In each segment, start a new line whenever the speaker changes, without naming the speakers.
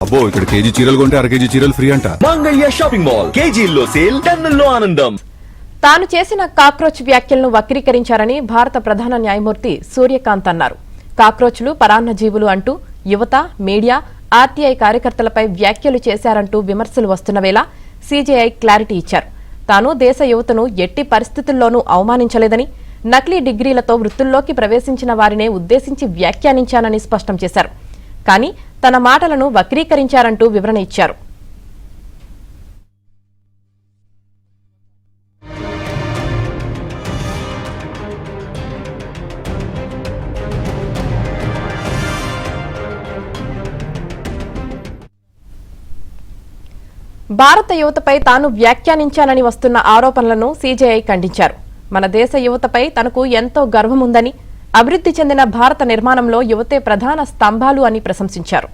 అబ్బో ఇక్కడ కేజీ చీరలు కొంటే అర కేజీ చీరలు ఫ్రీ అంట.
మంగళ్య షాపింగ్ మాల్, కేజీల్లో సేల్, టన్నుల్లో ఆనందం.
తాను చేసిన కాక్రోచ్ వ్యాఖ్యలను వక్రీకరించారని భారత ప్రధాన న్యాయమూర్తి సూర్యకాంత్ అన్నారు. కాక్రోచ్లు పరాన్న జీవులు అంటూ యువత, మీడియా, ఆర్టీఐ కార్యకర్తలపై వ్యాఖ్యలు చేశారంటూ విమర్శలు వస్తున్న వేళ సీజేఐ క్లారిటీ ఇచ్చారు. తాను దేశ యువతను ఎట్టి పరిస్థితుల్లోనూ అవమానించలేదని, నకిలీ డిగ్రీలతో వృత్తుల్లోకి ప్రవేశించిన వారినే ఉద్దేశించి వ్యాఖ్యానించానని స్పష్టం చేశారు. కానీ తన మాటలను వక్రీకరించారంటూ వివరణ ఇచ్చారు. భారత యువతపై తాను వ్యాఖ్యానించానని వస్తున్న ఆరోపణలను సీజేఐ ఖండించారు. మన దేశ యువతపై తనకు ఎంతో గర్వముందని, అభివృద్ధి చెందిన భారత నిర్మాణంలో యువతే ప్రధాన స్తంభాలు అని ప్రశంసించారు.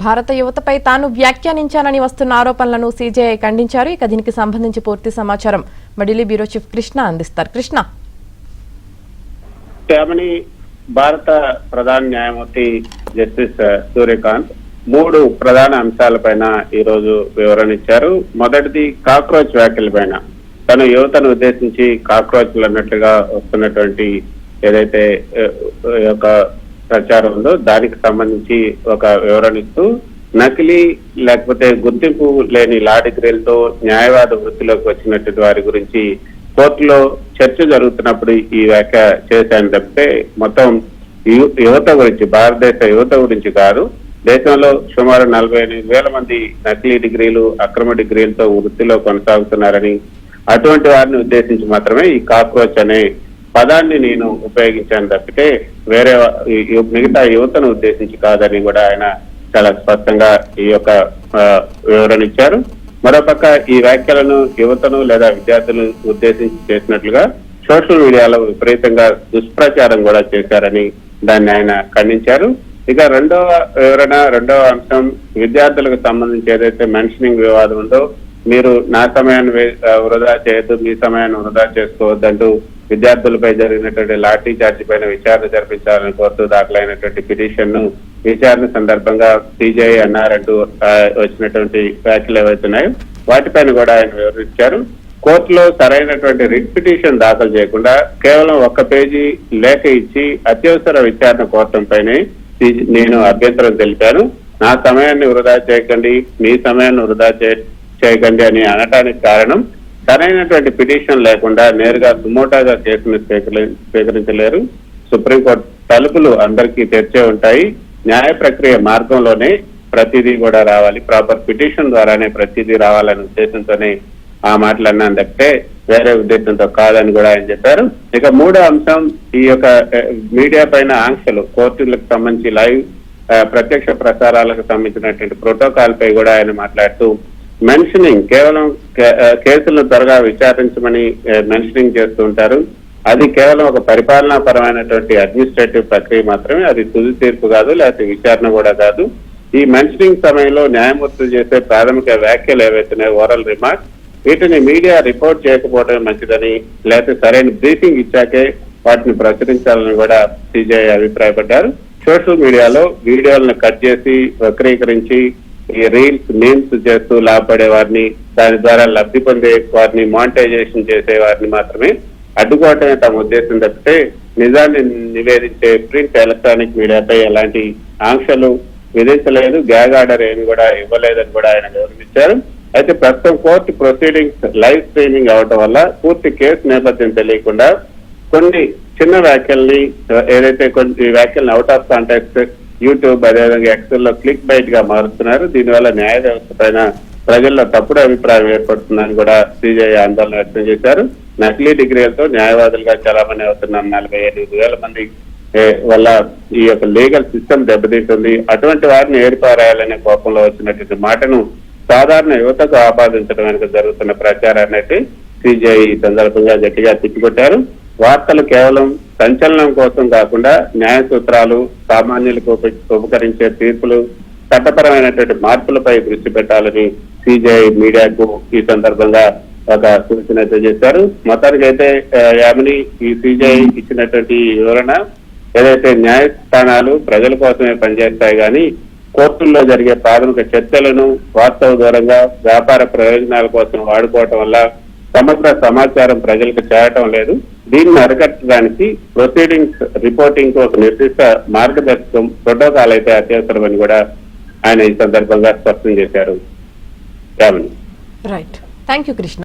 భారత యువతపై తాను వ్యాఖ్యానించానని వస్తున్న ఆరోపణలను సీజేఐ ఖండించారు. ఇక దీనికి సంబంధించి పూర్తి సమాచారం మడిలి బ్యూరో చీఫ్ కృష్ణ అందిస్తారు. కృష్ణ,
భారత ప్రధాన న్యాయమూర్తి జస్టిస్ సూర్యకాంత్ 3 ప్రధాన అంశాలపైన ఈ రోజు వివరణ ఇచ్చారు. మొదటిది కాక్రోచ్ వ్యాఖ్యలపైన. తను యువతను ఉద్దేశించి కాక్రోచ్లు అన్నట్లుగా వస్తున్నటువంటి ఏదైతే ఒక ప్రచారం ఉందో దానికి సంబంధించి ఒక వివరణ ఇస్తూ, నకిలీ లేకపోతే గుర్తింపు లేని లా డిగ్రీలతో న్యాయవాద వృత్తిలోకి వచ్చినటువంటి వారి గురించి కోర్టులో చర్చ జరుగుతున్నప్పుడు ఈ వ్యాఖ్య చేశాను తప్పితే మొత్తం యువత గురించి, భారతదేశ యువత గురించి కాదు. దేశంలో సుమారు 48,000 మంది నకిలీ డిగ్రీలు, అక్రమ డిగ్రీలతో వృత్తిలో కొనసాగుతున్నారని, అటువంటి వారిని ఉద్దేశించి మాత్రమే ఈ కాక్రోచ్ అనే పదాన్ని నేను ఉపయోగించాను తప్పితే వేరే మిగతా యువతను ఉద్దేశించి కాదని కూడా ఆయన చాలా స్పష్టంగా ఈ యొక్క వివరణ ఇచ్చారు. మరోపక్క ఈ వ్యాఖ్యలను యువతను లేదా విద్యార్థులను ఉద్దేశించి చేసినట్లుగా సోషల్ మీడియాలో విపరీతంగా దుష్ప్రచారం కూడా చేశారని దాన్ని ఆయన ఖండించారు. ఇక రెండవ అంశం, విద్యార్థులకు సంబంధించి ఏదైతే మెన్షనింగ్ వివాదం ఉందో, మీరు నా సమయాన్ని వృధా చేయొద్దు, మీ సమయాన్ని వృధా చేసుకోవద్దంటూ విద్యార్థులపై జరిగినటువంటి లాఠీ చార్జ్ పైన విచారణ జరిపించాలని కోరుతూ దాఖలైనటువంటి పిటిషన్ ను విచారణ సందర్భంగా సీజేఐ అన్నారంటూ వచ్చినటువంటి వ్యాఖ్యలు ఏవైతున్నాయో వాటిపైన కూడా ఆయన వివరించారు. కోర్టులో సరైనటువంటి రిట్ పిటిషన్ దాఖలు చేయకుండా కేవలం 1 పేజీ లేఖ ఇచ్చి అత్యవసర విచారణ కోరటంపైనే నేను అభ్యంతరం తెలిపాను. నా సమయాన్ని వృధా చేయకండి, మీ సమయాన్ని వృధా చేయకండి అని అనటానికి కారణం, సరైనటువంటి పిటిషన్ లేకుండా నేరుగా సుమోటాగా కేసును స్వీకరించలేరు. సుప్రీంకోర్టు తలుపులు అందరికీ తెరిచే ఉంటాయి. న్యాయ ప్రక్రియ మార్గంలోనే ప్రతిదీ కూడా రావాలి, ప్రాపర్ పిటిషన్ ద్వారానే ప్రతిదీ రావాలనే ఉద్దేశంతోనే ఆ మాటలు అన్నాను తప్పితే వేరే ఉద్దేశంతో కాదని కూడా ఆయన చెప్పారు. ఇక 3వ అంశం, ఈ యొక్క మీడియా పైన ఆంక్షలు, కోర్టులకు సంబంధించి లైవ్ ప్రత్యక్ష ప్రసారాలకు సంబంధించినటువంటి ప్రోటోకాల్ పై కూడా ఆయన మాట్లాడుతూ, మెన్షనింగ్ కేవలం కేసులను త్వరగా విచారించమని మెన్షనింగ్ చేస్తూ ఉంటారు. అది కేవలం ఒక పరిపాలనా పరమైనటువంటి అడ్మినిస్ట్రేటివ్ ప్రక్రియ మాత్రమే, అది తుది తీర్పు కాదు, లేకపోతే విచారణ కూడా కాదు. ఈ మెన్షనింగ్ సమయంలో న్యాయమూర్తులు చేసే ప్రాథమిక వ్యాఖ్యలు ఏవైతున్నాయో ఓరల్ రిమార్క్స్, వీటిని మీడియా రిపోర్ట్ చేయకపోవడం మంచిదని, లేకపోతే సరైన బ్రీఫింగ్ ఇచ్చాకే వాటిని ప్రచురించాలని కూడా సీజేఐ అభిప్రాయపడ్డారు. సోషల్ మీడియాలో వీడియోలను కట్ చేసి వక్రీకరించి ఈ రీల్స్, మీమ్స్ చేస్తూ లాభపడే వారిని, దాని ద్వారా లబ్ధి పొందే వారిని, మానిటైజేషన్ చేసే వారిని మాత్రమే అడ్డుకోవటమే తమ ఉద్దేశం తప్పితే నిజాన్ని నివేదించే ప్రింట్, ఎలక్ట్రానిక్ మీడియాపై ఎలాంటి ఆంక్షలు విధించలేదు, గ్యాగ్ ఆర్డర్ ఏమి కూడా ఇవ్వలేదని కూడా ఆయన వివరించారు. అయితే ప్రస్తుతం కోర్టు ప్రొసీడింగ్స్ లైవ్ స్ట్రీమింగ్ అవటం వల్ల పూర్తి కేసు నేపథ్యం తెలియకుండా కొన్ని చిన్న వ్యాఖ్యల్ని, ఏదైతే కొన్ని వ్యాఖ్యల్ని అవుట్ ఆఫ్ కాంటాక్ట్ యూట్యూబ్, అదేవిధంగా ఎక్సెల్ లో క్లిక్ బైట్ గా మారుస్తున్నారు. దీనివల్ల న్యాయ వ్యవస్థ పైన ప్రజల్లో తప్పుడు అభిప్రాయం ఏర్పడుతుందని కూడా సీజేఐ ఆందోళన వ్యక్తం చేశారు. నకిలీ డిగ్రీలతో న్యాయవాదులుగా చాలామంది అవుతున్న 48,000 మంది వల్ల ఈ యొక్క లీగల్ సిస్టమ్ దెబ్బతింటుంది. అటువంటి వారిని ఏర్పారాయాలనే కోపంలో వచ్చినటువంటి మాటను సాధారణ యువతకు ఆపాదించడం వెనుక జరుగుతున్న ప్రచారాన్ని అయితే సీజేఐ ఈ సందర్భంగా గట్టిగా తిప్పికొట్టారు. వార్తలు కేవలం సంచలనం కోసం కాకుండా న్యాయ సూత్రాలు, సామాన్యులకు ఉపకరించే తీర్పులు, చట్టపరమైనటువంటి మార్పులపై దృష్టి పెట్టాలని సిజేఐ మీడియాకు ఈ సందర్భంగా ఒక సూచన అయితే చేశారు. మొత్తానికైతే యామిని ఈ సిజేఐ ఇచ్చినటువంటి వివరణ ఏదైతే న్యాయస్థానాలు ప్రజల కోసమే పనిచేస్తాయి కానీ కోర్టుల్లో జరిగే ప్రాథమిక చర్చలను వాస్తవ దూరంగా వ్యాపార ప్రయోజనాల కోసం వాడుకోవటం వల్ల సమగ్ర సమాచారం ప్రజలకు చేరటం లేదు. దీన్ని అరికట్టడానికి ప్రొసీడింగ్స్ రిపోర్టింగ్ కు ఒక నిర్దిష్ట మార్గదర్శకం ప్రోటోకాల్ అయితే అత్యవసరమని కూడా ఆయన ఈ సందర్భంగా స్పష్టం చేశారు.
Right, thank you Krishna.